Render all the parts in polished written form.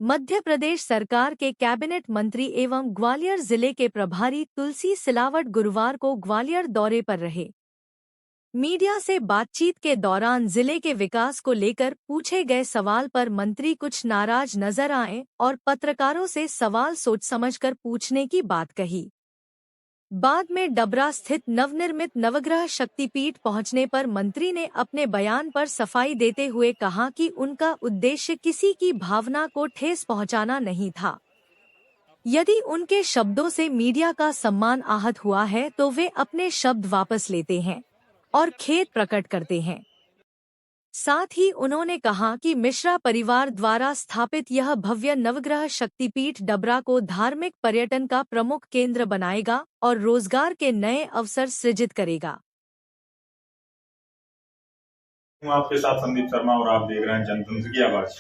मध्य प्रदेश सरकार के कैबिनेट मंत्री एवं ग्वालियर जिले के प्रभारी तुलसी सिलावट गुरुवार को ग्वालियर दौरे पर रहे। मीडिया से बातचीत के दौरान जिले के विकास को लेकर पूछे गए सवाल पर मंत्री कुछ नाराज नजर आए और पत्रकारों से सवाल सोच समझकर पूछने की बात कही। बाद में डबरा स्थित नवनिर्मित नवग्रह शक्तिपीठ पहुंचने पर मंत्री ने अपने बयान पर सफाई देते हुए कहा कि उनका उद्देश्य किसी की भावना को ठेस पहुंचाना नहीं था। यदि उनके शब्दों से मीडिया का सम्मान आहत हुआ है तो वे अपने शब्द वापस लेते हैं और खेद प्रकट करते हैं। साथ ही उन्होंने कहा कि मिश्रा परिवार द्वारा स्थापित यह भव्य नवग्रह शक्तिपीठ डबरा को धार्मिक पर्यटन का प्रमुख केंद्र बनाएगा और रोजगार के नए अवसर सृजित करेगा। आपके साथ संदीप शर्मा और आप देख रहे हैं जनतंत्र की आवाज।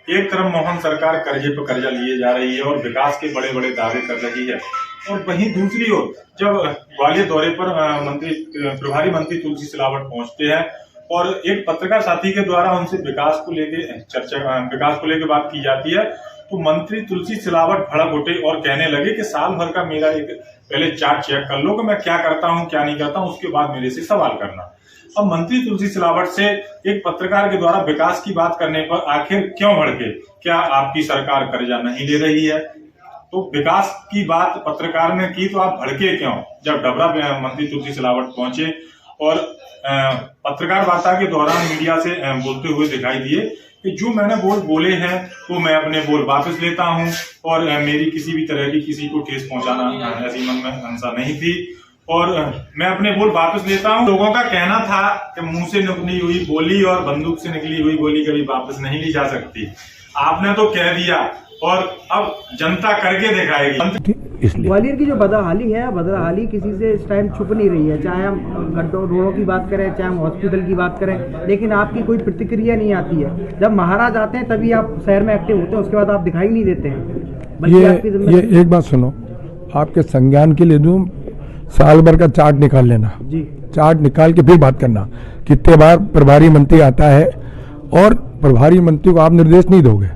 एक तरफ मोहन सरकार कर्जे पर कर्जा लिए जा रही है और विकास के बड़े बड़े दावे कर रही है, और वहीं दूसरी ओर जब ग्वालियर दौरे पर प्रभारी मंत्री तुलसी सिलावट पहुंचते हैं और एक पत्रकार साथी के द्वारा उनसे विकास को लेकर बात की जाती है, तो मंत्री तुलसी सिलावट भड़क उठे और कहने लगे कि साल भर का मेरा एक पहले चार्ट चेक कर लो कि मैं क्या करता हूं क्या नहीं करता हूं, उसके बाद मेरे से सवाल करना। अब मंत्री तुलसी सिलावट से एक पत्रकार के द्वारा विकास की बात करने पर आखिर क्यों भड़के? क्या आपकी सरकार कर्जा नहीं ले रही है? तो विकास की बात पत्रकार ने की तो आप भड़के क्यों? जब डबरा मंत्री तुलसी सिलावट पहुंचे और पत्रकार वार्ता के दौरान मीडिया से बोलते हुए दिखाई दिए कि जो मैंने बोले हैं तो मैं अपने बोल वापस लेता हूं और मेरी किसी भी तरह की किसी को ठेस पहुंचाना ऐसी मन में मंशा नहीं थी और मैं अपने बोल वापस लेता हूं। लोगों का कहना था कि मुंह से निकली हुई बोली और बंदूक से निकली हुई गोली कभी वापस नहीं ली जा सकती। आपने तो कह दिया और अब जनता करके दिखाएगी। ग्वालियर की जो बदहाली किसी से इस टाइम छुप नहीं रही है, चाहे हम गड्ढों रोडों की बात करें, चाहे हम हॉस्पिटल की बात करें, लेकिन आपकी कोई प्रतिक्रिया नहीं आती है। जब महाराज आते हैं तभी आप शहर में एक्टिव होते हैं, उसके बाद आप दिखाई नहीं देते हैं। ये एक बात सुनो, आपके संज्ञान के लिए दूं, साल भर का चार्ट निकाल लेना जी, चार्ट निकाल के फिर बात करना कितने बार प्रभारी मंत्री आता है, और प्रभारी मंत्री को आप निर्देश नहीं दोगे।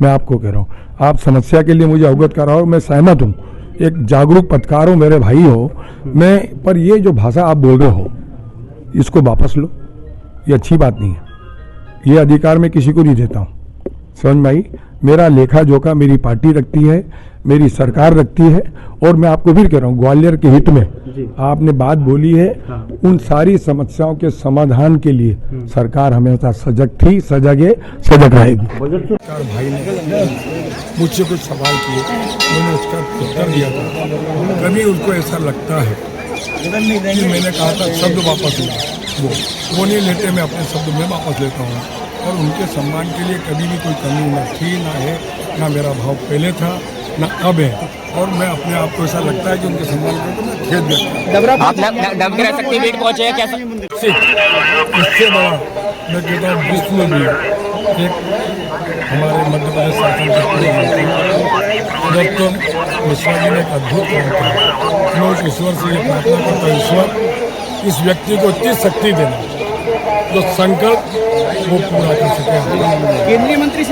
मैं आपको कह रहा हूँ, आप समस्या के लिए मुझे अवगत कराओ, मैं सहमत हूँ, एक जागरूक पत्रकार हो, मेरे भाई हो, मैं पर ये जो भाषा आप बोल रहे हो इसको वापस लो, ये अच्छी बात नहीं है। ये अधिकार मैं किसी को नहीं देता हूँ, समझ में आई? मेरा लेखा जोखा मेरी पार्टी रखती है, मेरी सरकार रखती है, और मैं आपको फिर कह रहा हूँ ग्वालियर के हित में आपने बात बोली है। उन सारी समस्याओं के समाधान के लिए सरकार हमेशा सजग थी, सजग है, सजग रहेगी। भाई ने मुझसे कुछ सवाल किए, मैंने उसका उत्तर दिया था। कभी उनको ऐसा लगता है कि मैंने कहा था शब्द वापस लो, वो नहीं लेते, मैं अपने शब्द में वापस लेता हूँ, और उनके सम्मान के लिए कभी भी कोई कमी न थी, ना है, ना मेरा भाव पहले था, ना अब है, और मैं अपने आप को ऐसा लगता है कि उनके सम्मान को तो मैं खेद देता हूँ। आप नवग्रह शक्तिपीठ पहुंचे हैं, कैसा? इससे बड़ा मैं कहता हूँ विश्व में भी एक हमारे मध्य प्रदेश शासन डॉक्टर मिश्रा जी ने एक अद्भुत काम किया। मैं उस ईश्वर से ये प्रार्थना करता हूँ, ईश्वर इस व्यक्ति को इतनी शक्ति देना जो संकल्प वो पूरा कर सके। केंद्रीय मंत्री